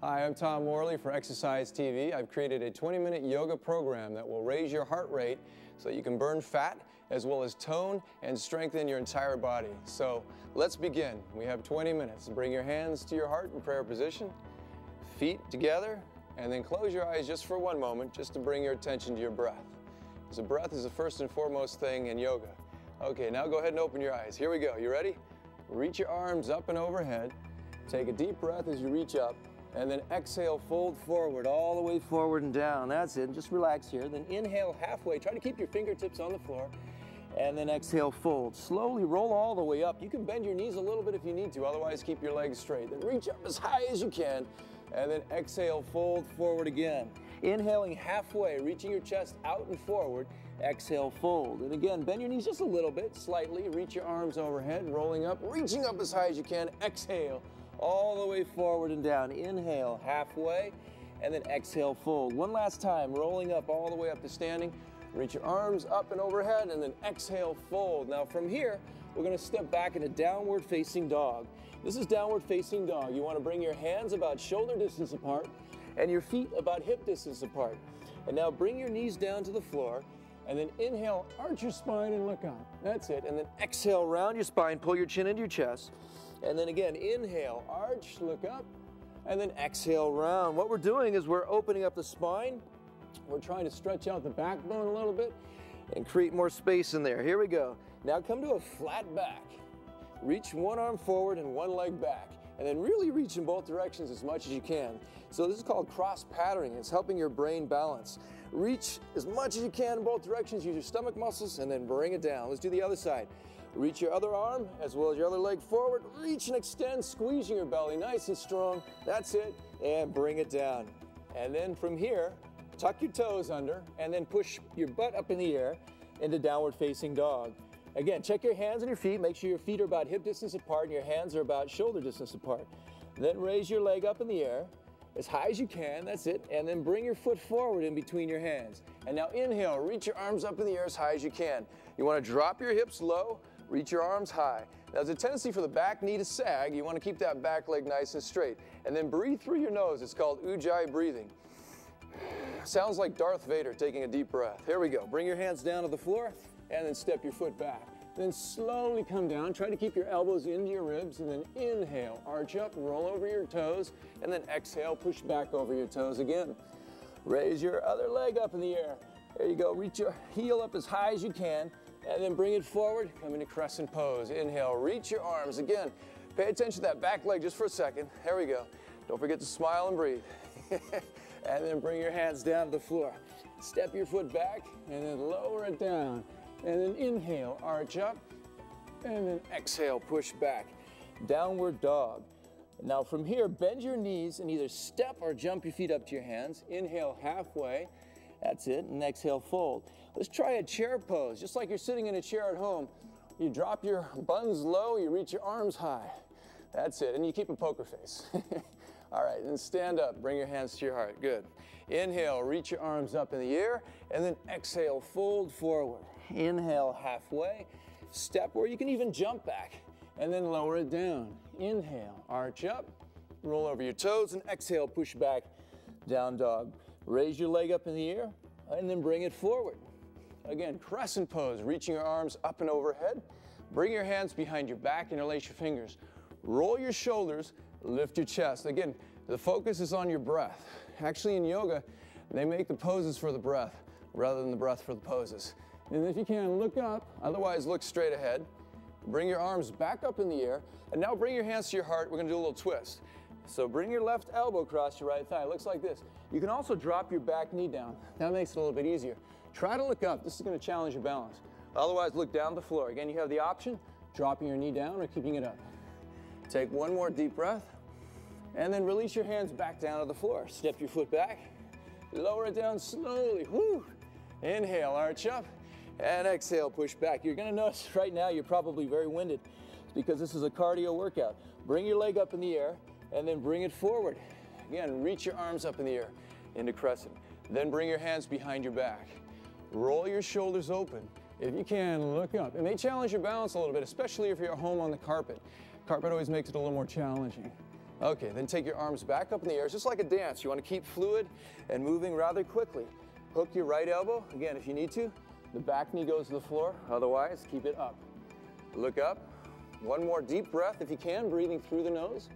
Hi, I'm Tom Morley for Exercise TV. I've created a 20-minute yoga program that will raise your heart rate so you can burn fat as well as tone and strengthen your entire body. So let's begin. We have 20 minutes. Bring your hands to your heart in prayer position, feet together, and then close your eyes just for one moment just to bring your attention to your breath. Because the breath is the first and foremost thing in yoga. Okay, now go ahead and open your eyes. Here we go. You ready? Reach your arms up and overhead. Take a deep breath as you reach up. And then exhale, fold forward, all the way forward and down. That's it. Just relax here. Then inhale halfway. Try to keep your fingertips on the floor. And then exhale, fold. Slowly roll all the way up. You can bend your knees a little bit if you need to. Otherwise, keep your legs straight. Then reach up as high as you can. And then exhale, fold forward again. Inhaling halfway, reaching your chest out and forward. Exhale, fold. And again, bend your knees just a little bit, slightly. Reach your arms overhead, rolling up, reaching up as high as you can. Exhale. All the way forward and down. Inhale halfway, and then exhale, fold. One last time, rolling up all the way up to standing. Reach your arms up and overhead, and then exhale, fold. Now from here, we're going to step back into downward facing dog. This is downward facing dog. You want to bring your hands about shoulder distance apart and your feet about hip distance apart. And now bring your knees down to the floor, and then inhale, arch your spine and look up. That's it. And then exhale, round your spine, pull your chin into your chest. And then again, inhale, arch, look up, and then exhale, round. What we're doing is we're opening up the spine. We're trying to stretch out the backbone a little bit and create more space in there. Here we go. Now come to a flat back. Reach one arm forward and one leg back. And then really reach in both directions as much as you can. So this is called cross patterning. It's helping your brain balance. Reach as much as you can in both directions. Use your stomach muscles and then bring it down. Let's do the other side. Reach your other arm as well as your other leg forward. Reach and extend, squeezing your belly nice and strong. That's it. And bring it down. And then from here, tuck your toes under and then push your butt up in the air into downward facing dog. Again, check your hands and your feet. Make sure your feet are about hip distance apart and your hands are about shoulder distance apart. Then raise your leg up in the air as high as you can. That's it. And then bring your foot forward in between your hands. And now inhale, reach your arms up in the air as high as you can. You want to drop your hips low. Reach your arms high. Now, there's a tendency for the back knee to sag. You want to keep that back leg nice and straight. And then breathe through your nose. It's called Ujjayi breathing. Sounds like Darth Vader taking a deep breath. Here we go. Bring your hands down to the floor and then step your foot back. Then slowly come down. Try to keep your elbows into your ribs and then inhale. Arch up, roll over your toes, and then exhale, push back over your toes again. Raise your other leg up in the air. There you go. Reach your heel up as high as you can. And then bring it forward, come into crescent pose. Inhale, reach your arms. Again, pay attention to that back leg just for a second. There we go. Don't forget to smile and breathe. And then bring your hands down to the floor. Step your foot back and then lower it down. And then inhale, arch up. And then exhale, push back. Downward dog. Now from here, bend your knees and either step or jump your feet up to your hands. Inhale halfway. That's it, and exhale, fold. Let's try a chair pose, just like you're sitting in a chair at home. You drop your buns low, you reach your arms high. That's it, and you keep a poker face. All right, then stand up, bring your hands to your heart, good. Inhale, reach your arms up in the air, and then exhale, fold forward. Inhale halfway, step where you can even jump back, and then lower it down. Inhale, arch up, roll over your toes, and exhale, push back, down dog. Raise your leg up in the air and then bring it forward. Again, crescent pose, reaching your arms up and overhead. Bring your hands behind your back, interlace your fingers. Roll your shoulders, lift your chest. Again, the focus is on your breath. Actually, in yoga, they make the poses for the breath rather than the breath for the poses. And if you can, look up, otherwise look straight ahead. Bring your arms back up in the air. And now bring your hands to your heart. We're going to do a little twist. So bring your left elbow across your right thigh. It looks like this. You can also drop your back knee down. That makes it a little bit easier. Try to look up. This is going to challenge your balance. Otherwise, look down the floor. Again, you have the option, dropping your knee down or keeping it up. Take one more deep breath, and then release your hands back down to the floor. Step your foot back, lower it down slowly. Woo. Inhale, arch up, and exhale, push back. You're going to notice right now you're probably very winded. It's because this is a cardio workout. Bring your leg up in the air, and then bring it forward. Again, reach your arms up in the air into crescent. Then bring your hands behind your back. Roll your shoulders open. If you can, look up. It may challenge your balance a little bit, especially if you're at home on the carpet. Carpet always makes it a little more challenging. Okay, then take your arms back up in the air. It's just like a dance. You want to keep fluid and moving rather quickly. Hook your right elbow, again, if you need to. The back knee goes to the floor. Otherwise, keep it up. Look up. One more deep breath if you can, breathing through the nose.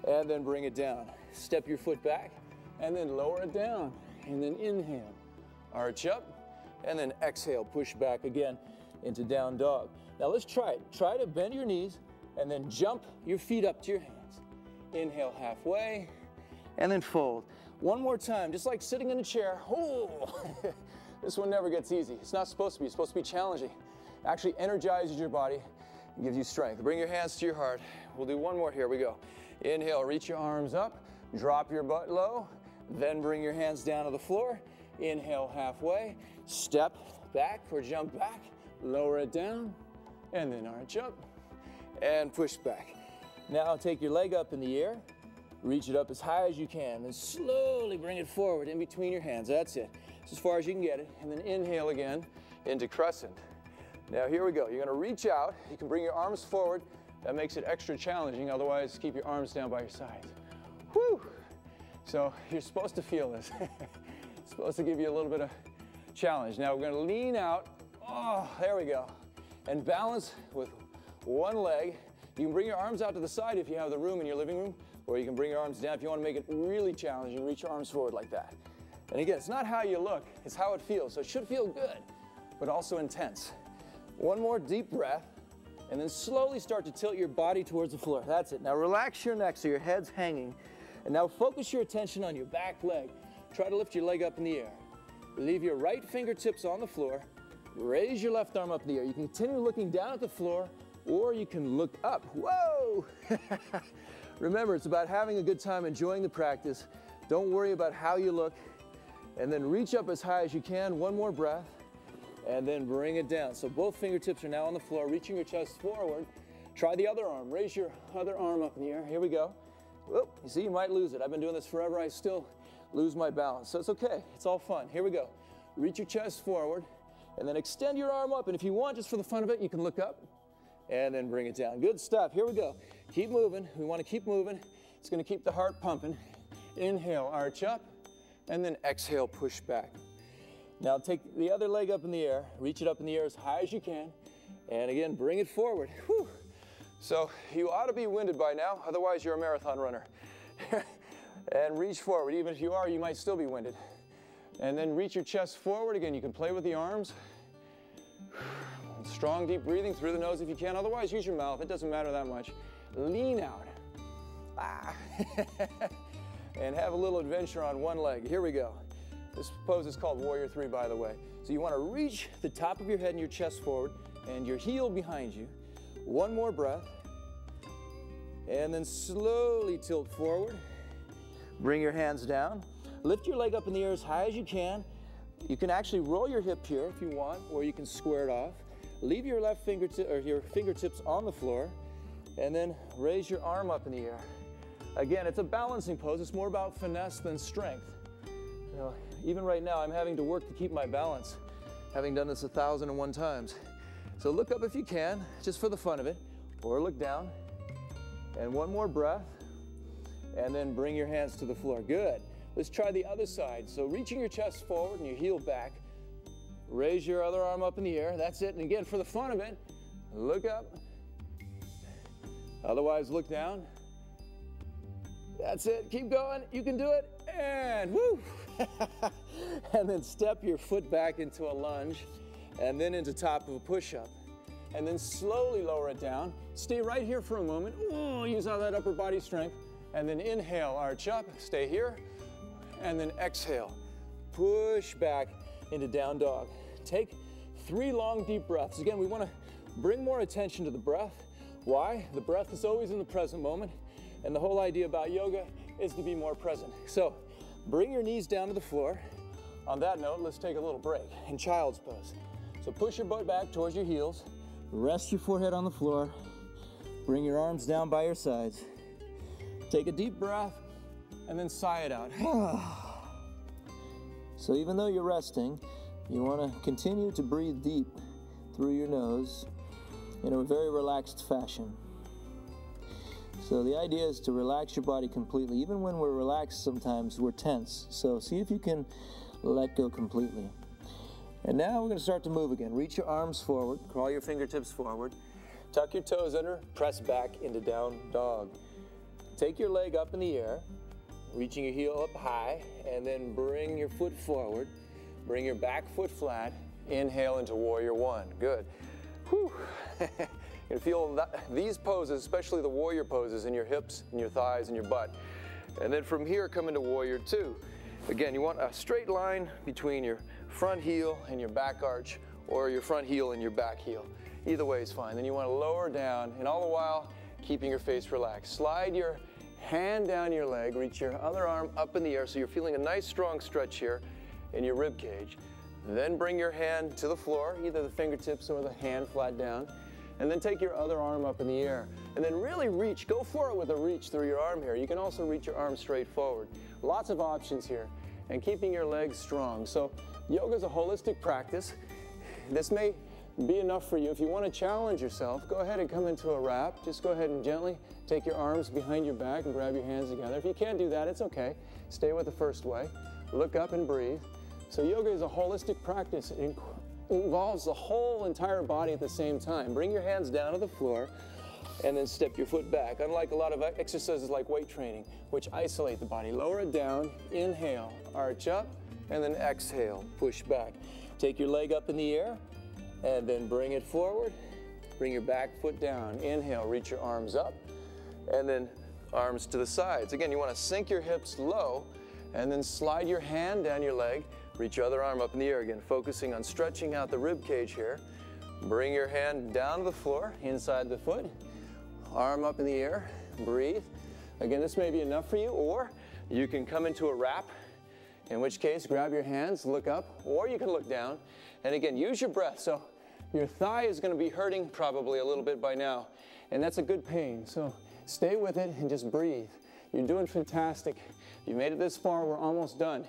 And then bring it down. Step your foot back, and then lower it down. And then inhale. Arch up, and then exhale. Push back again into down dog. Now let's try it. Try to bend your knees, and then jump your feet up to your hands. Inhale halfway, and then fold. One more time, just like sitting in a chair. Oh, this one never gets easy. It's not supposed to be. It's supposed to be challenging. Actually energizes your body and gives you strength. Bring your hands to your heart. We'll do one more. Here we go. Inhale, reach your arms up, drop your butt low, then bring your hands down to the floor. Inhale halfway, step back or jump back, lower it down, and then arch up and push back. Now take your leg up in the air, reach it up as high as you can, and slowly bring it forward in between your hands. That's it. It's as far as you can get it. And then inhale again into crescent. Now here we go. You're going to reach out. You can bring your arms forward. That makes it extra challenging. Otherwise, keep your arms down by your sides. Whew. So you're supposed to feel this. It's supposed to give you a little bit of challenge. Now we're going to lean out. Oh, there we go. And balance with one leg. You can bring your arms out to the side if you have the room in your living room, or you can bring your arms down if you want to make it really challenging. Reach your arms forward like that. And again, it's not how you look, it's how it feels. So it should feel good, but also intense. One more deep breath, and then slowly start to tilt your body towards the floor. That's it. Now relax your neck so your head's hanging. And now focus your attention on your back leg. Try to lift your leg up in the air. Leave your right fingertips on the floor. Raise your left arm up in the air. You can continue looking down at the floor, or you can look up. Whoa! Remember, it's about having a good time, enjoying the practice. Don't worry about how you look. And then reach up as high as you can. One more breath. And then bring it down. So both fingertips are now on the floor, reaching your chest forward. Try the other arm. Raise your other arm up in the air. Here we go. Whoop. You see, you might lose it. I've been doing this forever. I still lose my balance. So it's okay. It's all fun. Here we go. Reach your chest forward, and then extend your arm up. And if you want, just for the fun of it, you can look up. And then bring it down. Good stuff. Here we go. Keep moving. We want to keep moving. It's going to keep the heart pumping. Inhale, arch up, and then exhale, push back. Now take the other leg up in the air. Reach it up in the air as high as you can. And again, bring it forward. Whew. So you ought to be winded by now. Otherwise, you're a marathon runner. And reach forward. Even if you are, you might still be winded. And then reach your chest forward. Again, you can play with the arms. Strong, deep breathing through the nose if you can. Otherwise, use your mouth. It doesn't matter that much. Lean out. Ah. And have a little adventure on one leg. Here we go. This pose is called Warrior 3, by the way. So you want to reach the top of your head and your chest forward and your heel behind you. One more breath. And then slowly tilt forward. Bring your hands down. Lift your leg up in the air as high as you can. You can actually roll your hip here if you want, or you can square it off. Leave your left fingertip or your fingertips on the floor, and then raise your arm up in the air. Again, it's a balancing pose. It's more about finesse than strength. You know, even right now, I'm having to work to keep my balance, having done this 1,001 times. So look up if you can, just for the fun of it, or look down. And one more breath, and then bring your hands to the floor. Good. Let's try the other side. So reaching your chest forward and your heel back. Raise your other arm up in the air. That's it. And again, for the fun of it, look up. Otherwise, look down. That's it. Keep going. You can do it. And woo! And then step your foot back into a lunge and then into top of a push-up. And then slowly lower it down. Stay right here for a moment. Ooh, use all that upper body strength. And then inhale, arch up. Stay here. And then exhale. Push back into down dog. Take 3 long, deep breaths. Again, we want to bring more attention to the breath. Why? The breath is always in the present moment, and the whole idea about yoga is to be more present. So bring your knees down to the floor. On that note, let's take a little break in child's pose. So push your butt back towards your heels. Rest your forehead on the floor. Bring your arms down by your sides. Take a deep breath, and then sigh it out. So even though you're resting, you want to continue to breathe deep through your nose in a very relaxed fashion. So the idea is to relax your body completely. Even when we're relaxed, sometimes we're tense. So see if you can let go completely. And now we're going to start to move again. Reach your arms forward, crawl your fingertips forward, tuck your toes under, press back into down dog. Take your leg up in the air, reaching your heel up high, and then bring your foot forward. Bring your back foot flat. Inhale into warrior one. Good. Whew. You're going to feel these poses, especially the warrior poses, in your hips, in your thighs, and your butt. And then from here, come into warrior two. Again, you want a straight line between your front heel and your back arch, or your front heel and your back heel. Either way is fine. Then you want to lower down, and all the while, keeping your face relaxed. Slide your hand down your leg, reach your other arm up in the air, so you're feeling a nice strong stretch here in your rib cage. Then bring your hand to the floor, either the fingertips or the hand flat down, and then take your other arm up in the air. And then really reach, go for it with a reach through your arm here. You can also reach your arm straight forward. Lots of options here, and keeping your legs strong. So yoga is a holistic practice. This may be enough for you. If you want to challenge yourself, go ahead and come into a wrap. Just go ahead and gently take your arms behind your back and grab your hands together. If you can't do that, it's okay. Stay with the first way. Look up and breathe. So yoga is a holistic practice. It involves the whole entire body at the same time. Bring your hands down to the floor and then step your foot back. Unlike a lot of exercises like weight training, which isolate the body. Lower it down, inhale, arch up, and then exhale, push back. Take your leg up in the air, and then bring it forward. Bring your back foot down. Inhale, reach your arms up, and then arms to the sides. Again, you want to sink your hips low, and then slide your hand down your leg. Reach your other arm up in the air again, focusing on stretching out the rib cage here. Bring your hand down to the floor, inside the foot. Arm up in the air, breathe. Again, this may be enough for you, or you can come into a wrap, in which case grab your hands, look up, or you can look down. And again, use your breath. So your thigh is going to be hurting probably a little bit by now, and that's a good pain. So stay with it and just breathe. You're doing fantastic. You made it this far, we're almost done.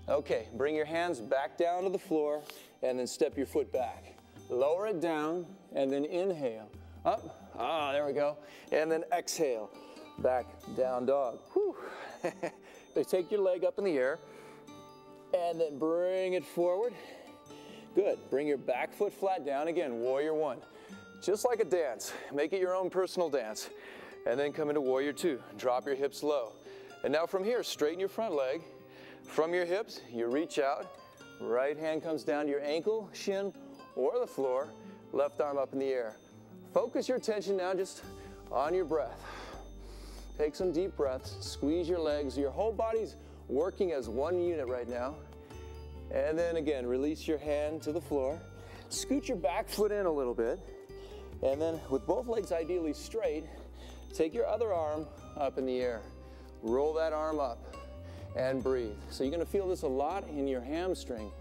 Okay, bring your hands back down to the floor and then step your foot back. Lower it down and then inhale. Up, there we go. And then exhale, back down dog. Whew. Take your leg up in the air and then bring it forward. Good, bring your back foot flat down again, warrior one. Just like a dance, make it your own personal dance. And then come into warrior two, drop your hips low. And now from here, straighten your front leg. From your hips, you reach out, right hand comes down to your ankle, shin, or the floor, left arm up in the air. Focus your attention now just on your breath. Take some deep breaths, squeeze your legs, your whole body's working as one unit right now. And then again, release your hand to the floor, scoot your back foot in a little bit, and then with both legs ideally straight, take your other arm up in the air. Roll that arm up and breathe. So you're going to feel this a lot in your hamstring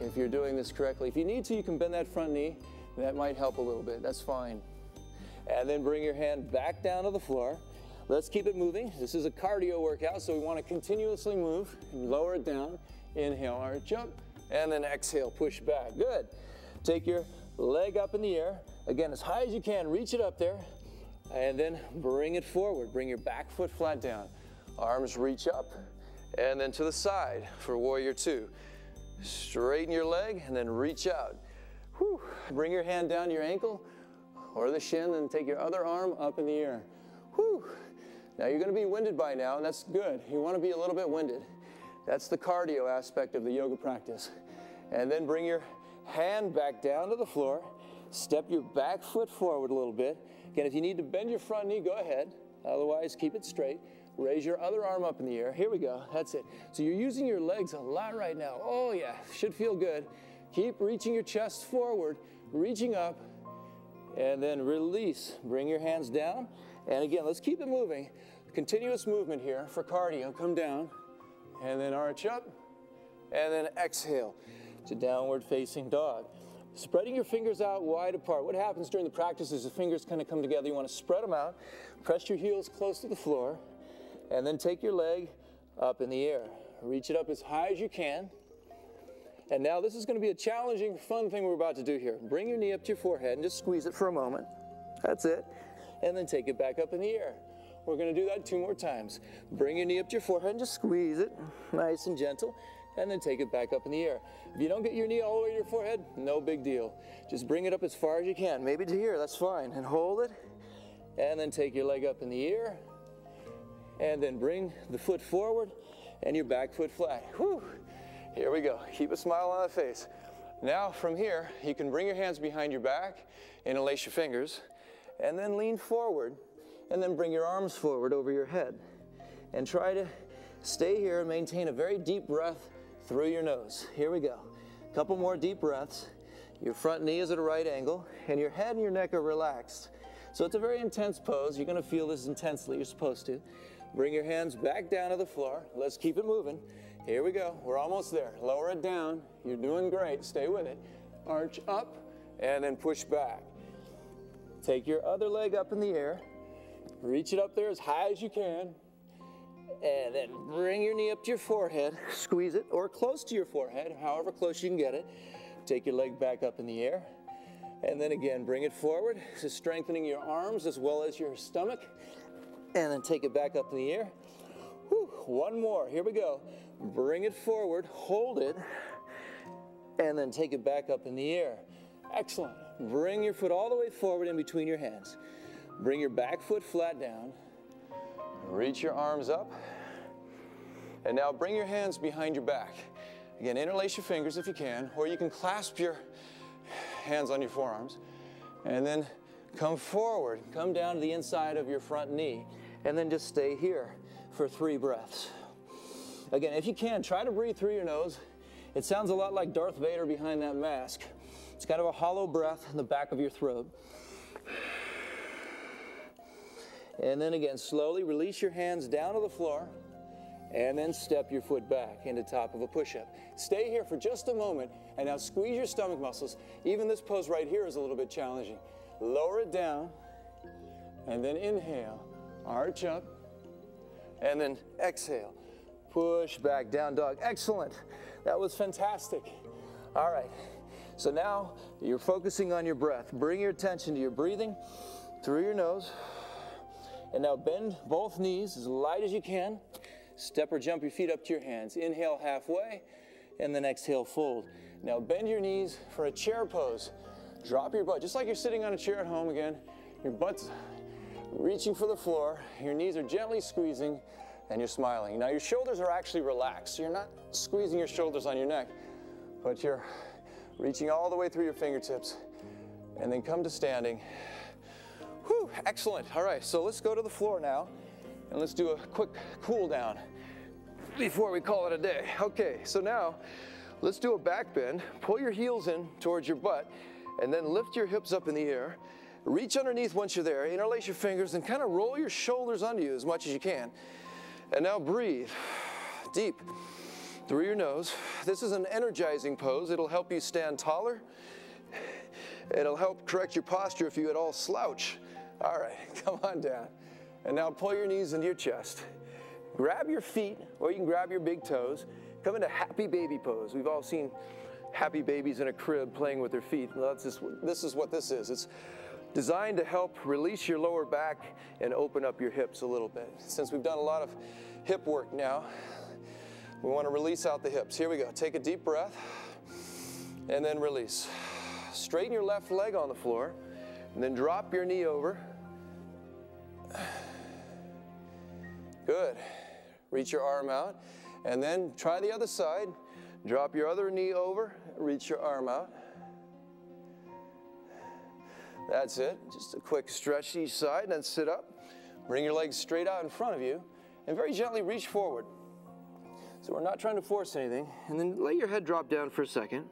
if you're doing this correctly. If you need to, you can bend that front knee. That might help a little bit. That's fine. And then bring your hand back down to the floor. Let's keep it moving. This is a cardio workout, so we want to continuously move and lower it down. Inhale, arch up, and then exhale, push back. Good. Take your leg up in the air. Again, as high as you can, reach it up there, and then bring it forward. Bring your back foot flat down. Arms reach up, and then to the side for warrior two. Straighten your leg, and then reach out. Whew. Bring your hand down your ankle or the shin, and take your other arm up in the air. Whew. Now you're going to be winded by now, and that's good. You want to be a little bit winded. That's the cardio aspect of the yoga practice. And then bring your hand back down to the floor. Step your back foot forward a little bit. Again, if you need to bend your front knee, go ahead. Otherwise, keep it straight. Raise your other arm up in the air. Here we go. That's it. So you're using your legs a lot right now. Oh, yeah. Should feel good. Keep reaching your chest forward, reaching up, and then release. Bring your hands down. And again, let's keep it moving. Continuous movement here for cardio. Come down, and then arch up, and then exhale to downward facing dog. Spreading your fingers out wide apart. What happens during the practice is the fingers kind of come together. You want to spread them out. Press your heels close to the floor, and then take your leg up in the air. Reach it up as high as you can. And now this is going to be a challenging, fun thing we're about to do here. Bring your knee up to your forehead and just squeeze it for a moment. That's it. And then take it back up in the air. we're going to do that 2 more times. Bring your knee up to your forehead and just squeeze it, nice and gentle, and then take it back up in the air. If you don't get your knee all the way to your forehead, no big deal. Just bring it up as far as you can, maybe to here, that's fine, and hold it, and then take your leg up in the air, and then bring the foot forward, and your back foot flat. Whew. Here we go. Keep a smile on the face. Now from here, you can bring your hands behind your back, interlace your fingers, and then lean forward, and then bring your arms forward over your head. And try to stay here and maintain a very deep breath through your nose. Here we go. A couple more deep breaths. Your front knee is at a right angle, and your head and your neck are relaxed. So it's a very intense pose. You're going to feel this intensely. You're supposed to. Bring your hands back down to the floor. Let's keep it moving. Here we go. We're almost there. Lower it down. You're doing great. Stay with it. Arch up and then push back. Take your other leg up in the air. Reach it up there as high as you can. And then bring your knee up to your forehead. Squeeze it or close to your forehead, however close you can get it. Take your leg back up in the air. And then again, bring it forward. Just strengthening your arms as well as your stomach. And then take it back up in the air. Whew. One more. Here we go. Bring it forward, hold it, and then take it back up in the air. Excellent. Bring your foot all the way forward in between your hands. Bring your back foot flat down. Reach your arms up. And now bring your hands behind your back. Again, interlace your fingers if you can, or you can clasp your hands on your forearms. And then come forward, come down to the inside of your front knee, and then just stay here for 3 breaths. Again, if you can, try to breathe through your nose. It sounds a lot like Darth Vader behind that mask. It's kind of a hollow breath in the back of your throat. And then again, slowly release your hands down to the floor, and then step your foot back into top of a push-up. Stay here for just a moment, and now squeeze your stomach muscles. Even this pose right here is a little bit challenging. Lower it down, and then inhale, arch up, and then exhale. Push back, down dog. Excellent. That was fantastic. All right. So now you're focusing on your breath. Bring your attention to your breathing through your nose. And now bend both knees as light as you can. Step or jump your feet up to your hands. Inhale halfway, and then exhale, fold. Now bend your knees for a chair pose. Drop your butt, just like you're sitting on a chair at home again. Your butt's reaching for the floor. Your knees are gently squeezing, and you're smiling. Now your shoulders are actually relaxed. So you're not squeezing your shoulders on your neck, but you're reaching all the way through your fingertips. And then come to standing. Whew, excellent. All right, so let's go to the floor now, and let's do a quick cool down before we call it a day. Okay, so now let's do a back bend. Pull your heels in towards your butt, and then lift your hips up in the air. Reach underneath once you're there. Interlace your fingers and kind of roll your shoulders under you as much as you can. And now breathe deep through your nose. This is an energizing pose. It'll help you stand taller. It'll help correct your posture if you at all slouch. All right, come on down. And now pull your knees into your chest. Grab your feet, or you can grab your big toes. Come into happy baby pose. We've all seen happy babies in a crib playing with their feet. Well, this is what this is. It's designed to help release your lower back and open up your hips a little bit. Since we've done a lot of hip work now, we want to release out the hips. Here we go. Take a deep breath and then release. Straighten your left leg on the floor and then drop your knee over. Good. Reach your arm out and then try the other side. Drop your other knee over, reach your arm out. That's it. Just a quick stretch each side, and then sit up. Bring your legs straight out in front of you, and very gently reach forward. So we're not trying to force anything. And then let your head drop down for a second.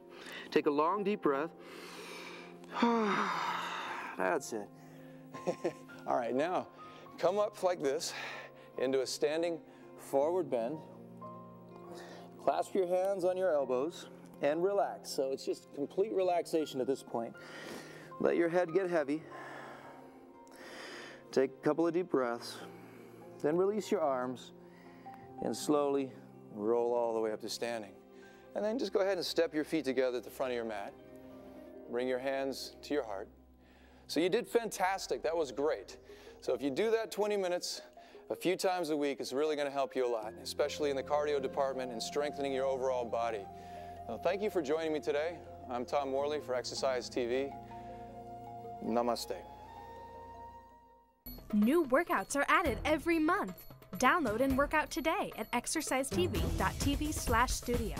Take a long, deep breath. That's it. All right, now come up like this into a standing forward bend. Clasp your hands on your elbows and relax. So it's just complete relaxation at this point. Let your head get heavy. Take a couple of deep breaths. Then release your arms and slowly roll all the way up to standing. And then just go ahead and step your feet together at the front of your mat. Bring your hands to your heart. So you did fantastic. That was great. So if you do that 20 minutes, a few times a week is really going to help you a lot, especially in the cardio department and strengthening your overall body. Thank you for joining me today. I'm Tom Morley for Exercise TV. Namaste. New workouts are added every month. Download and work out today at exercisetv.tv/studio.